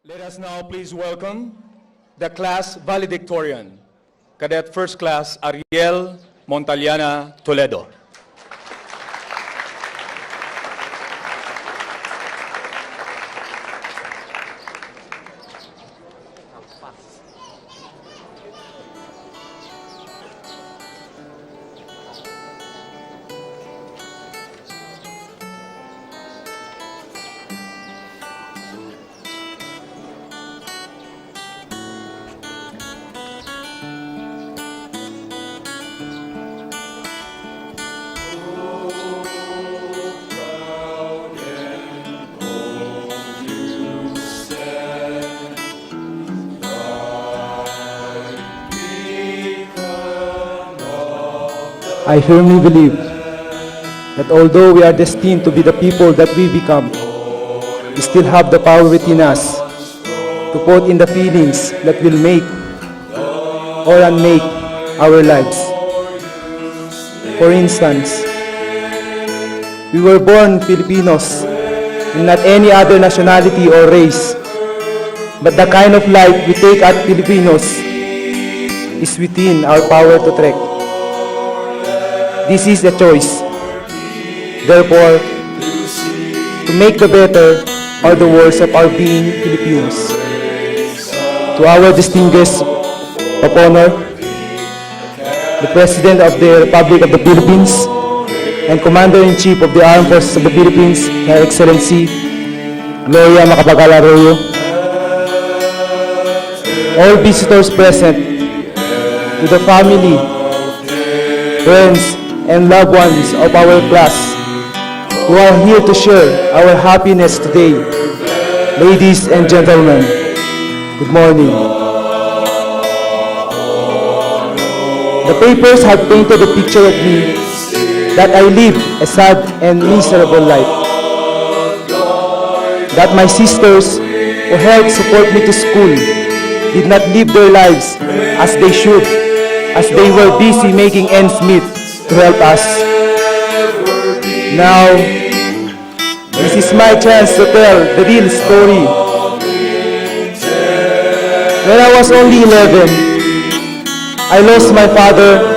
Let us now please welcome the class valedictorian, Cadet First Class Ariel Montaliana Toledo. I firmly believe that although we are destined to be the people that we become, we still have the power within us to put in the feelings that will make or unmake our lives. For instance, we were born Filipinos and not any other nationality or race, but the kind of life we take as Filipinos is within our power to trek. This is a choice. Therefore, to make the better or the worse of our being Filipinos. To our distinguished of honor, the President of the Republic of the Philippines and Commander-in-Chief of the Armed Forces of the Philippines, Her Excellency Gloria Macapagal-Arroyo, all visitors present, to the family, friends, and loved ones of our class who are here to share our happiness today. Ladies and gentlemen, good morning. The papers have painted a picture of me that I live a sad and miserable life. That my sisters who helped support me to school did not live their lives as they should, as they were busy making ends meet to help us. Now, this is my chance to tell the real story. When I was only 11, I lost my father,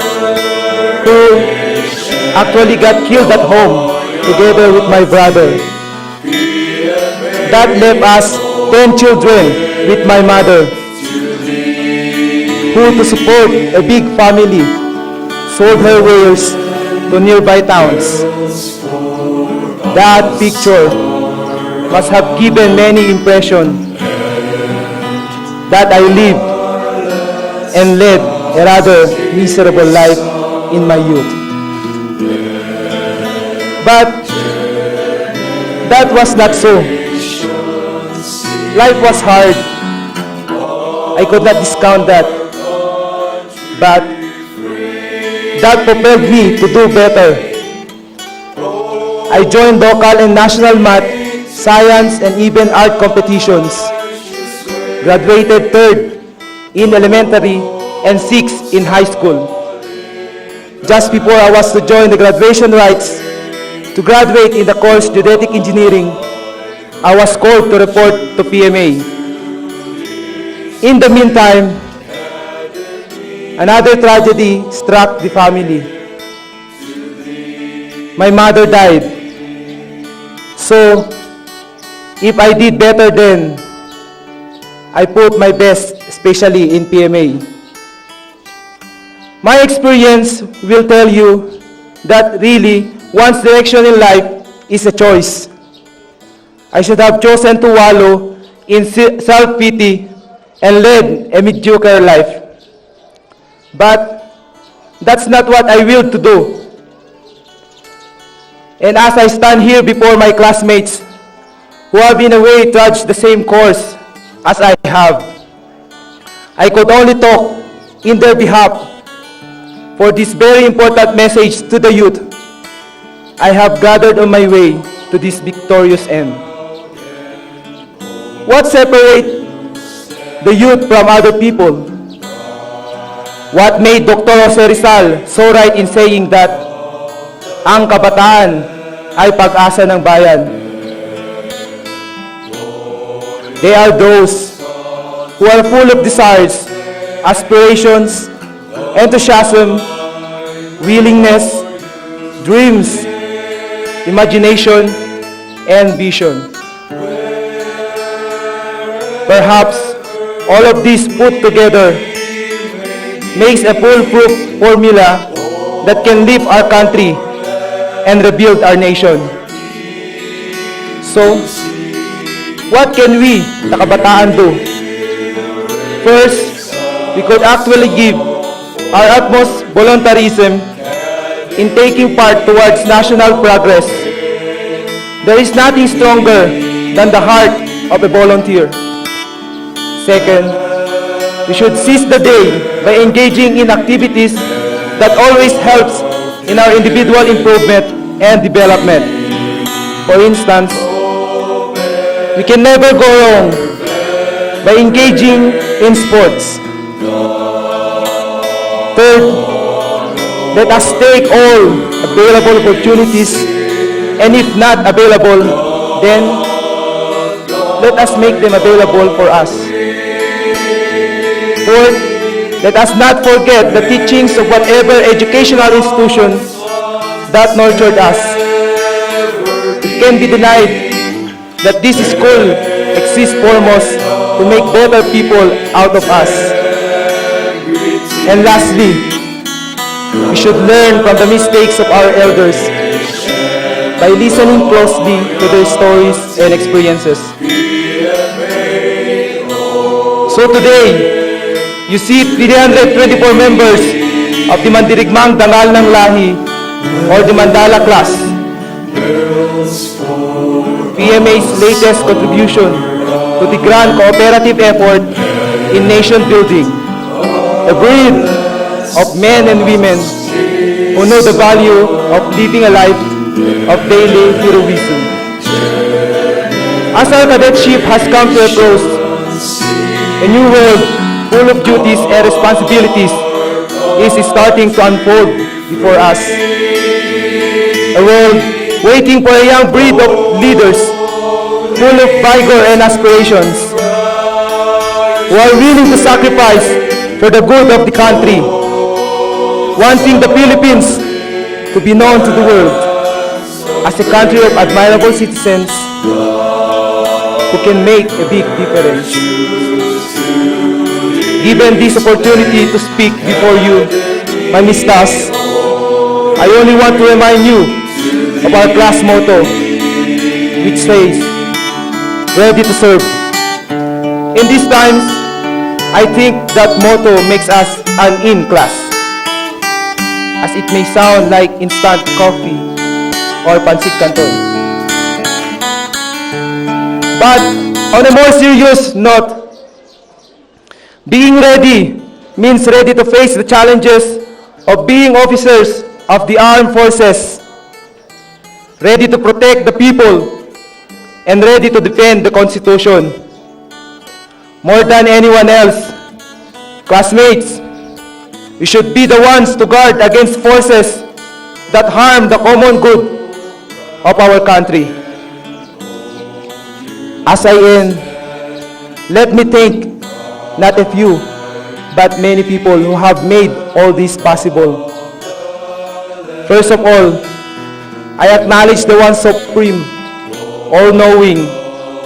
who actually got killed at home together with my brother. That left us 10 children with my mother, who, to support a big family, sold her wares to nearby towns. That picture must have given many impression that I lived and led a rather miserable life in my youth. But that was not so. Life was hard. I could not discount that. But that propelled me to do better. I joined local and national math, science, and even art competitions. Graduated 3rd in elementary and 6th in high school. Just before I was to join the graduation rites to graduate in the course Genetic Engineering, I was called to report to PMA. In the meantime, another tragedy struck the family. My mother died. So, if I did better then, I put my best, especially in PMA. My experience will tell you that really, one's direction in life is a choice. I should have chosen to wallow in self-pity and led a mediocre life. But that's not what I willed to do. And as I stand here before my classmates who have in a way trudged the same course as I have, I could only talk in their behalf for this very important message to the youth I have gathered on my way to this victorious end. What separates the youth from other people? What made Dr. Jose Rizal so right in saying that ang kabataan ay pag-asa ng bayan? They are those who are full of desires, aspirations, enthusiasm, willingness, dreams, imagination, and vision. Perhaps all of these put together makes a foolproof formula that can lift our country and rebuild our nation. So, what can we, the kabataan, do? First, we could actually give our utmost voluntarism in taking part towards national progress. There is nothing stronger than the heart of a volunteer. Second, we should seize the day by engaging in activities that always helps in our individual improvement and development. For instance, we can never go wrong by engaging in sports. Third, let us take all available opportunities, and if not available, then let us make them available for us. Fourth, let us not forget the teachings of whatever educational institution that nurtured us. It can be denied that this school exists foremost to make better people out of us. And lastly, we should learn from the mistakes of our elders by listening closely to their stories and experiences. So today, you see 324 members of the Mandirigmang Dangal ng Lahi or the Mandala class. PMA's latest contribution to the grand cooperative effort in nation building. A breed of men and women who know the value of living a life of daily heroism. As our cadetship has come to a close, a new world full of duties and responsibilities is starting to unfold before us. A world waiting for a young breed of leaders full of vigor and aspirations, who are willing to sacrifice for the good of the country, wanting the Philippines to be known to the world as a country of admirable citizens who can make a big difference. Given this opportunity to speak before you, my mistas, I only want to remind you of our class motto, which says, ready to serve. In these times, I think that motto makes us an in class, as it may sound like instant coffee or pancit canton. But on a more serious note, being ready means ready to face the challenges of being officers of the armed forces, ready to protect the people, and ready to defend the Constitution. More than anyone else, classmates, we should be the ones to guard against forces that harm the common good of our country. As I end, let me thank not a few, but many people who have made all this possible. First of all, I acknowledge the one supreme, all-knowing,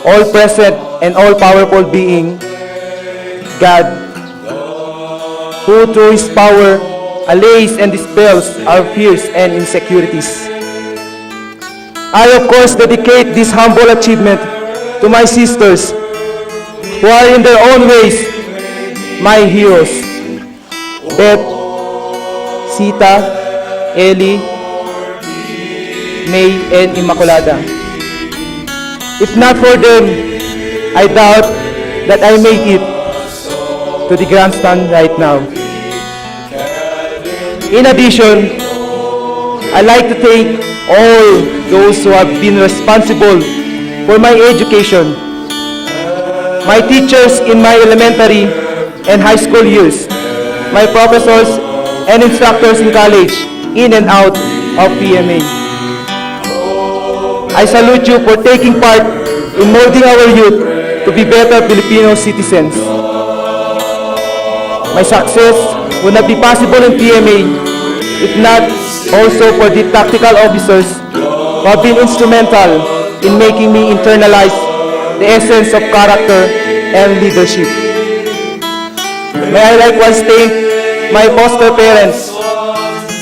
all-present, and all-powerful being, God, who through His power allays and dispels our fears and insecurities. I, of course, dedicate this humble achievement to my sisters, who are in their own ways my heroes. Beth, Sita, Ellie, May, and Immaculada. If not for them, I doubt that I make it to the grandstand right now. In addition, I'd like to thank all those who have been responsible for my education. My teachers in my elementary and high school years, my professors and instructors in college, in and out of PMA. I salute you for taking part in molding our youth to be better Filipino citizens. My success would not be possible in PMA if not also for the tactical officers who have been instrumental in making me internalize the essence of character and leadership. May I likewise thank my foster parents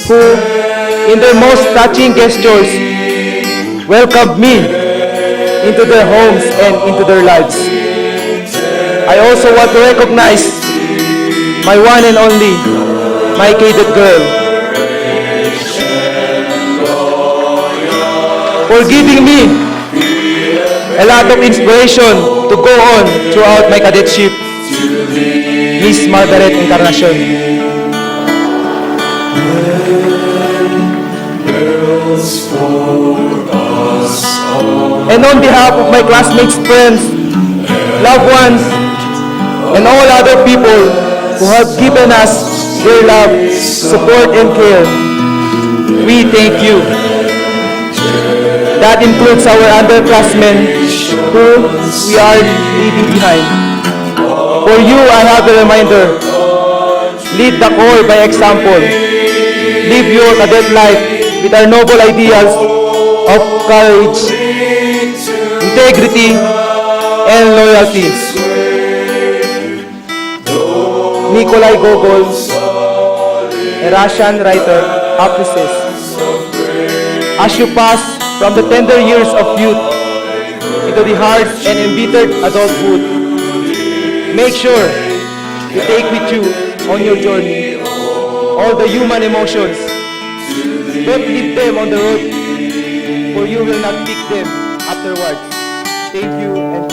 who, in their most touching gestures, welcomed me into their homes and into their lives. I also want to recognize my one and only, my cadet girl, for giving me a lot of inspiration to go on throughout my cadetship, Miss Margaret Encarnacion. And on behalf of my classmates, friends, loved ones, and all other people who have given us their love, support, and care, we thank you. That includes our underclassmen who we are leaving behind. For you, I have a reminder. Lead the corps by example. Live your cadet life with our noble ideals of courage, integrity, and loyalty. Nikolai Gogol, a Russian writer, appreciates. As you pass from the tender years of youth into the hard and embittered adulthood, make sure you take with you on your journey all the human emotions. Don't leave them on the road, for you will not pick them afterwards. Thank you and